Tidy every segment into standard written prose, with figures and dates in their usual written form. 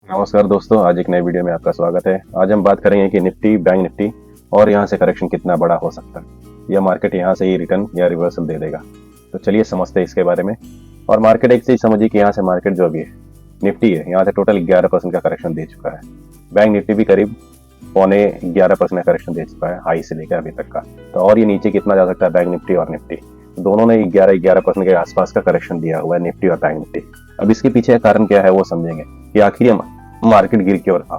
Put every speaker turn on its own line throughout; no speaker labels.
नमस्कार दोस्तों, आज एक नई वीडियो में आपका स्वागत है। आज हम बात करेंगे कि निफ्टी, बैंक निफ्टी और यहाँ से करेक्शन कितना बड़ा हो सकता है। यह मार्केट यहाँ से ही रिटर्न या रिवर्सल दे देगा। तो चलिए समझते हैं इसके बारे में। और मार्केट एक चीज समझिए कि यहाँ से मार्केट जो अभी है, निफ्टी है, यहाँ से टोटल 11% का करेक्शन दे चुका है। बैंक निफ्टी भी करीब 11.25% का करेक्शन दे चुका है हाई से लेकर अभी तक का। तो और ये नीचे कितना जा सकता है बैंक निफ्टी और निफ्टी, दोनों ने 11% के आसपास का करेक्शन दिया हुआ है, निफ्टी और बैंक निफ्टी। अब इसके पीछे कारण क्या है वो समझेंगे कि आखिर मार्केट गिर क्यों रहा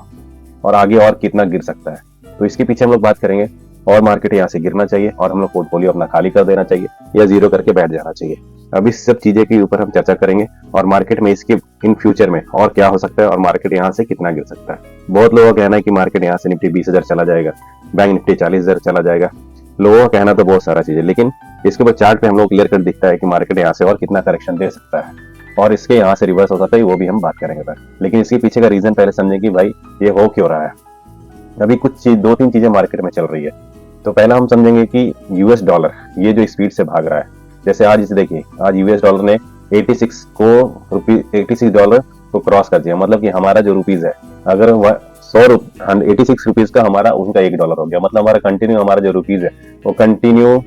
और आगे और कितना गिर सकता है। तो इसके पीछे हम लोग बात करेंगे। और मार्केट यहाँ से गिरना चाहिए और हम लोग पोर्टफोलियो अपना खाली कर देना चाहिए या जीरो करके बैठ जाना चाहिए। अब इस सब चीजें के ऊपर हम चर्चा करेंगे और मार्केट में इसके इन फ्यूचर में और क्या हो सकता है और मार्केट यहाँ से कितना गिर सकता है। बहुत लोगों का कहना है कि मार्केट यहाँ से निफ्टी 20,000 चला जाएगा, बैंक निफ्टी 40,000 चला जाएगा। लोगों का कहना तो बहुत सारा चीज है, लेकिन इसके ऊपर चार्ट पे हम लोग क्लियर कर दिखता है कि मार्केट यहाँ से और कितना करेक्शन दे सकता है और इसके यहाँ से रिवर्स हो सकता है, वो भी हम बात करेंगे पर। लेकिन इसके पीछे का रीजन पहले समझें कि भाई ये हो क्यों रहा है। अभी कुछ चीज, दो तीन चीजें मार्केट में चल रही है। तो पहला हम समझेंगे कि यूएस डॉलर ये जो स्पीड से भाग रहा है, जैसे आज इसे देखिए, आज यूएस डॉलर ने 86 डॉलर को क्रॉस कर दिया। मतलब कि हमारा जो रुपीज है, अगर 86 रुपीज का हमारा उनका $1 हो गया, मतलब हमारा कंटिन्यू, हमारा जो रुपीज है वो कंटिन्यू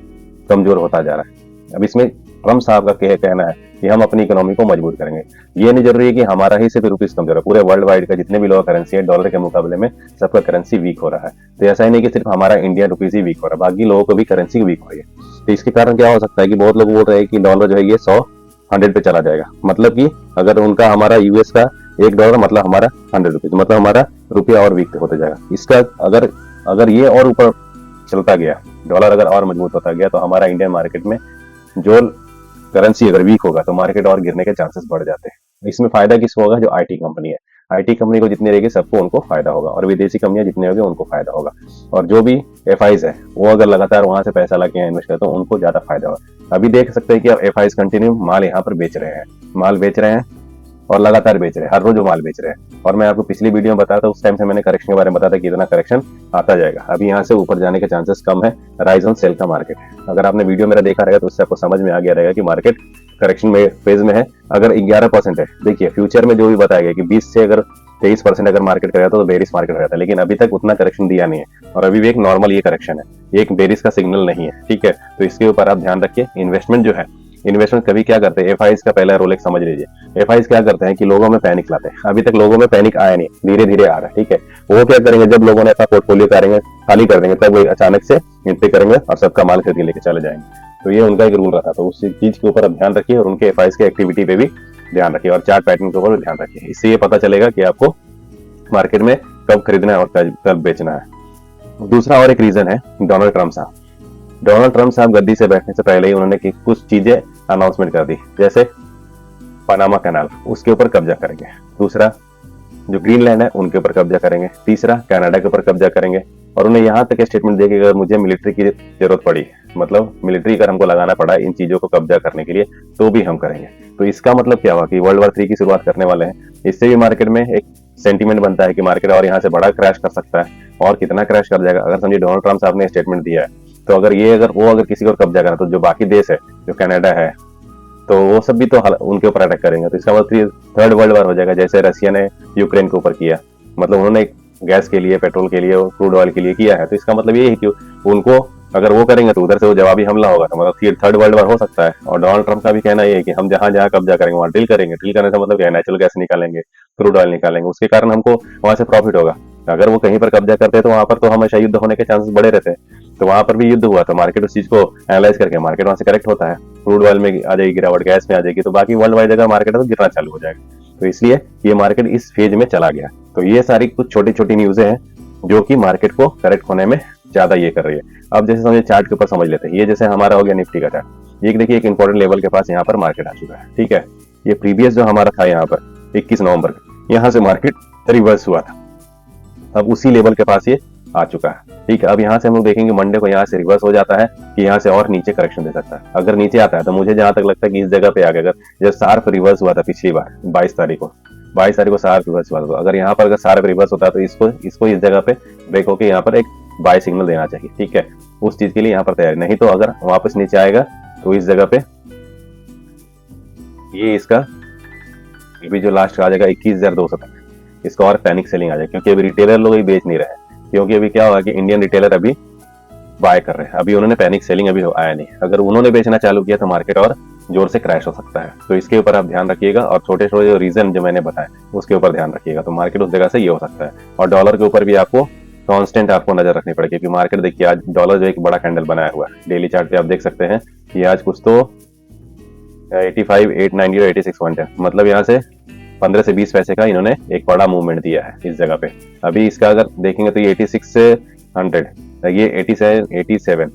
कमजोर होता जा रहा है। अब इसमें ट्रम्प साहब का कहना है कि हम अपनी इकोनॉमी को मजबूत करेंगे। ये नहीं जरूरी है कि हमारा ही सिर्फ रुपीज कमजोर है, पूरे वर्ल्ड वाइड का जितने भी लोग करेंसी है डॉलर के मुकाबले में सबका करेंसी वीक हो रहा है। तो ऐसा ही नहीं कि सिर्फ हमारा इंडियन रुपीज ही वीक हो रहा है, बाकी लोगों को भी करेंसी वीक हो रही है। तो इसके कारण क्या हो सकता है कि बहुत लोग बोल रहे हैं कि डॉलर जो है ये 100 पे चला जाएगा। मतलब कि अगर उनका हमारा यूएस का $1 मतलब हमारा 100 रुपीज, मतलब हमारा रुपया और वीक होता जाएगा। इसका अगर ये और ऊपर चलता गया, डॉलर अगर और मजबूत होता गया, तो हमारा इंडियन मार्केट में जो करेंसी अगर वीक होगा तो मार्केट और गिरने के चांसेस बढ़ जाते हैं। इसमें फायदा किसको होगा? जो आईटी कंपनी है। आईटी कंपनी को जितनी रहेगी सबको उनको फायदा होगा, और विदेशी कंपनियां जितनी होगी उनको फायदा होगा। और जो भी एफआईज है वो अगर लगातार वहां से पैसा लगे इन्वेस्ट करते तो उनको ज्यादा फायदा होगा। अभी देख सकते हैं कि एफआईज कंटिन्यू माल यहाँ पर बेच रहे हैं, माल बेच रहे हैं और लगातार बेच रहे हैं, हर रोज वो माल बेच रहे हैं। और मैं आपको पिछली वीडियो में बताया था, उस टाइम से मैंने करेक्शन के बारे में बताया था कि इतना करेक्शन आता जाएगा। अभी यहाँ से ऊपर जाने के चांसेस कम है, राइज ऑन सेल का मार्केट है। अगर आपने वीडियो मेरा देखा रहेगा तो उससे आपको समझ में आ गया रहेगा कि मार्केट करेक्शन में फेज में है। अगर 11% है, देखिए फ्यूचर में जो भी बताया गया कि 20 से अगर 23% अगर मार्केट करेगा तो बेरिश मार्केट रहता है, लेकिन अभी तक उतना करेक्शन दिया नहीं है और अभी भी एक नॉर्मल ये करेक्शन है, एक बेरिश का सिग्नल नहीं है। ठीक है, तो इसके ऊपर आप ध्यान रखिए। इन्वेस्टमेंट जो है, इन्वेस्टमेंट कभी क्या करते हैं, एफआईज का पहला रोल एक समझ लीजिए। एफआईज क्या करते हैं कि लोगों में पैनिक लाते हैं। अभी तक लोगों में पैनिक आया नहीं, धीरे धीरे आ रहा है। ठीक है, वो क्या करेंगे, जब लोगों ने अपना पोर्टफोलियो करेंगे खाली कर देंगे, तब वो अचानक से एंट्री करेंगे और सबका माल खरीद के लेके चले जाएंगे। तो ये उनका एक रूल रहता है। तो उस चीज के ऊपर आप ध्यान रखिए और उनके एफआईज की एक्टिविटी पे भी ध्यान रखिए और चार्ट पैटर्न के ऊपर भी ध्यान रखिए। इससे ये पता चलेगा कि आपको मार्केट में कब खरीदना है और कब बेचना है। दूसरा और एक रीजन है डोनाल्ड ट्रम्प साहब। डोनाल्ड ट्रम्प साहब गद्दी से बैठने से पहले ही उन्होंने कुछ चीजें अनाउंसमेंट कर दी, जैसे पनामा कैनाल, उसके ऊपर कब्जा करेंगे। दूसरा, जो ग्रीनलैंड है उनके ऊपर कब्जा करेंगे। तीसरा, कनाडा के ऊपर कब्जा करेंगे। और उन्हें यहाँ तक स्टेटमेंट दिया कि अगर मुझे मिलिट्री की जरूरत पड़ी, मतलब मिलिट्री अगर हमको लगाना पड़ा इन चीजों को कब्जा करने के लिए, तो भी हम करेंगे। तो इसका मतलब क्या हुआ कि वर्ल्ड वॉर 3 की शुरुआत करने वाले हैं। इससे भी मार्केट में एक सेंटीमेंट बनता है कि मार्केट और यहाँ से बड़ा क्रैश कर सकता है। और कितना क्रैश कर जाएगा, अगर समझिए डोनाल्ड ट्रम्प साहब ने स्टेटमेंट दिया है, तो अगर किसी को कब्जा करा, तो जो बाकी देश है, जो कनाडा है, तो वो सब भी तो उनके ऊपर अटैक करेंगे। तो इसका मतलब 3rd वर्ल्ड वॉर हो जाएगा, जैसे रशिया ने यूक्रेन के ऊपर किया। मतलब उन्होंने गैस के लिए, पेट्रोल के लिए, क्रूड ऑयल के लिए किया है। तो इसका मतलब ये है कि उनको अगर वो करेंगे तो उधर से वो जवाबी हमला होगा, तो मतलब 3rd वर्ल्ड वॉर हो सकता है। और डोनाल्ड ट्रम्प का भी कहना ये है कि हम जहां जहां कब्जा करेंगे वहां डील करेंगे। डील करने से मतलब क्या है, नेचुरल गैस निकालेंगे, क्रूड ऑयल निकालेंगे, उसके कारण हमको वहां से प्रॉफिट होगा। अगर वो कहीं पर कब्जा करते हैं तो वहां पर तो हमेशा युद्ध होने के चांसेस बढ़े रहते हैं। तो वहां पर भी युद्ध हुआ तो मार्केट उस चीज को एनालाइज करके मार्केट वहां से करेक्ट होता है। क्रूड ऑयल में आ जाएगी गिरावट, गैस में आ जाएगी, तो बाकी वर्ल्ड वाइड अगर मार्केट है तो गिरना चालू हो जाएगा। तो इसलिए ये मार्केट इस फेज में चला गया। तो ये सारी कुछ छोटी छोटी न्यूज़ें हैं जो कि मार्केट को करेक्ट होने में ज्यादा ये कर रही है। अब जैसे समझिए चार्ट के ऊपर समझ लेते हैं। ये जैसे हमारा हो गया निफ्टी का चार्ट, ये देखिए एक इंपॉर्टेंट लेवल के पास यहाँ पर मार्केट आ चुका है। ठीक है, ये प्रीवियस जो हमारा था यहाँ पर 21 नवंबर, यहाँ से मार्केट रिवर्स हुआ था, अब उसी लेवल के पास ये आ चुका है। ठीक है, अब यहाँ से हम लोग देखेंगे मंडे को यहाँ से रिवर्स हो जाता है कि यहाँ से और नीचे करेक्शन दे सकता है। अगर नीचे आता है तो मुझे जहां तक लगता है कि इस जगह पे आ गया, अगर जब शार्प रिवर्स हुआ था पिछली बार 22 तारीख को शार्प रिवर्स हुआ था, अगर यहाँ पर अगर शार्प रिवर्स होता है तो इसको इस जगह पे ब्रेक होकर यहाँ पर एक बाय सिग्नल देना चाहिए। ठीक है, उस चीज के लिए यहाँ पर तैयारी, नहीं तो अगर वापस नीचे आएगा तो इस जगह पे ये इसका भी जो लास्ट आ जाएगा 21,200 तक, इसका और पैनिक सेलिंग आ जाए, क्योंकि अभी रिटेलर लोग ही बेच नहीं रहे। क्योंकि अभी क्या होगा कि इंडियन रिटेलर अभी बाय कर रहे हैं, अभी उन्होंने पैनिक सेलिंग अभी आया नहीं। अगर उन्होंने बेचना चालू किया तो मार्केट और जोर से क्रैश हो सकता है। तो इसके ऊपर आप ध्यान रखिएगा, और छोटे छोटे जो रीजन जो मैंने बताए उसके ऊपर ध्यान रखिएगा, तो मार्केट उस जगह से ये हो सकता है। और डॉलर के ऊपर भी आपको कांस्टेंट आपको नजर रखनी पड़ेगी, क्योंकि मार्केट देखिए आज डॉलर जो एक बड़ा कैंडल बनाया हुआ है, डेली चार्ट पे आप देख सकते हैं कि आज कुछ तो 85, 890 और 86, 110, मतलब यहाँ से 15 से 20 पैसे का इन्होंने एक बड़ा मूवमेंट दिया है इस जगह पे। अभी इसका अगर देखेंगे तो ये 86 से 100, ये 87,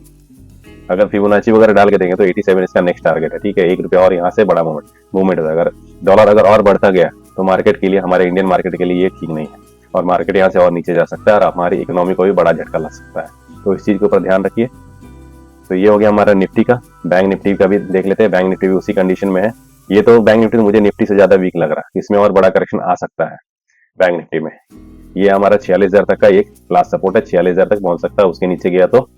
अगर फिबोनाची वगैरह डाल के देंगे तो 87 इसका नेक्स्ट टारगेट है। ठीक है, ₹1 और यहाँ से बड़ा मूवमेंट है। अगर डॉलर अगर और बढ़ता गया तो मार्केट के लिए, हमारे इंडियन मार्केट के लिए ये ठीक नहीं है, और मार्केट यहाँ से और नीचे जा सकता है और हमारी इकोनॉमी को भी बड़ा झटका लग सकता है। तो इस चीज के ऊपर ध्यान रखिए। तो ये हो गया हमारा निफ्टी का। बैंक निफ्टी का भी देख लेते हैं। बैंक निफ्टी भी उसी कंडीशन में है। ये तो बैंक निफ्टी मुझे निफ्टी से ज्यादा वीक लग रहा है, इसमें और बड़ा करेक्शन आ सकता है बैंक निफ्टी में। ये हमारा 46,000 तक का एक लास्ट सपोर्ट है, 46,000 तक पहुंच सकता है, उसके नीचे गया तो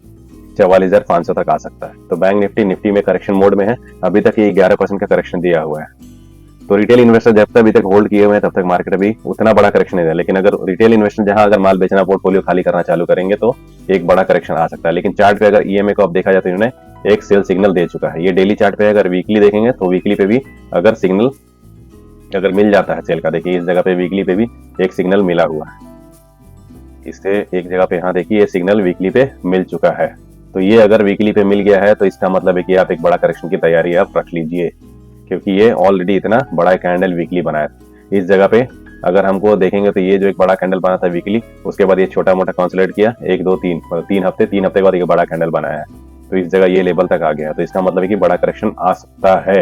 44,500 तक आ सकता है। तो बैंक निफ्टी में करेक्शन मोड में है। अभी तक ये 11% का करेक्शन दिया हुआ है। तो रिटेल इन्वेस्टर जब तक अभी तक होल्ड किए हुए हैं तब तक मार्केट अभी उतना बड़ा करेक्शन नहीं है। लेकिन अगर रिटेल इन्वेस्टर जहां अगर माल बेचना, पोर्टफोलियो खाली करना चालू करेंगे तो एक बड़ा करेक्शन आ सकता है। लेकिन चार्ट पे अगर ईएमए को आप देखा जाए तो इन्होंने एक सेल सिग्नल दे चुका है। ये डेली चार्ट पे अगर वीकली देखेंगे तो वीकली पे भी अगर सिग्नल अगर मिल जाता है सेल का, देखिए इस जगह पे वीकली पे भी एक सिग्नल मिला हुआ है। इससे एक जगह पे यहाँ देखिए ये सिग्नल वीकली पे मिल चुका है। तो ये अगर वीकली पे मिल गया है तो इसका मतलब है कि आप एक बड़ा करेक्शन की तैयारी आप रख लीजिए, क्योंकि ये ऑलरेडी इतना बड़ा कैंडल वीकली बनाया था। इस जगह पे अगर हमको देखेंगे तो ये जो एक बड़ा कैंडल बना था वीकली, उसके बाद ये छोटा मोटा कंसोलिडेट किया 1, 2, 3 3 हफ्ते के बाद एक बड़ा कैंडल बनाया है। तो इस जगह ये लेवल तक आ गया, तो इसका मतलब है कि बड़ा करेक्शन आ सकता है।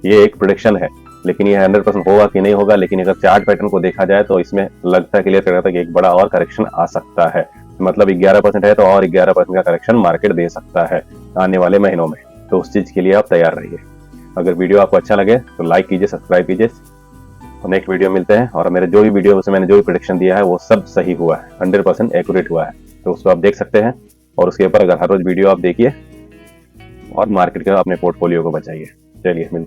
ये एक प्रेडिक्शन है, लेकिन ये 100% होगा कि नहीं होगा। लेकिन अगर चार्ट पैटर्न को देखा जाए तो इसमें लगता है, क्लियर कर रहा था कि एक बड़ा और करेक्शन आ सकता है। मतलब 11% है तो और 11% का करेक्शन मार्केट दे सकता है आने वाले महीनों में। तो उस चीज के लिए आप तैयार रहिए। अगर वीडियो आपको अच्छा लगे तो लाइक कीजिए, सब्सक्राइब कीजिए। तो नेक्स्ट वीडियो मिलते हैं। और मेरे जो भी वीडियो उसमें मैंने जो भी प्रेडिक्शन दिया है वो सब सही हुआ है, 100% एक्यूरेट हुआ है। तो उसको आप देख सकते हैं, और उसके ऊपर अगर हर रोज वीडियो आप देखिए और मार्केट का अपने पोर्टफोलियो को बचाइए। चलिए मिलते हैं।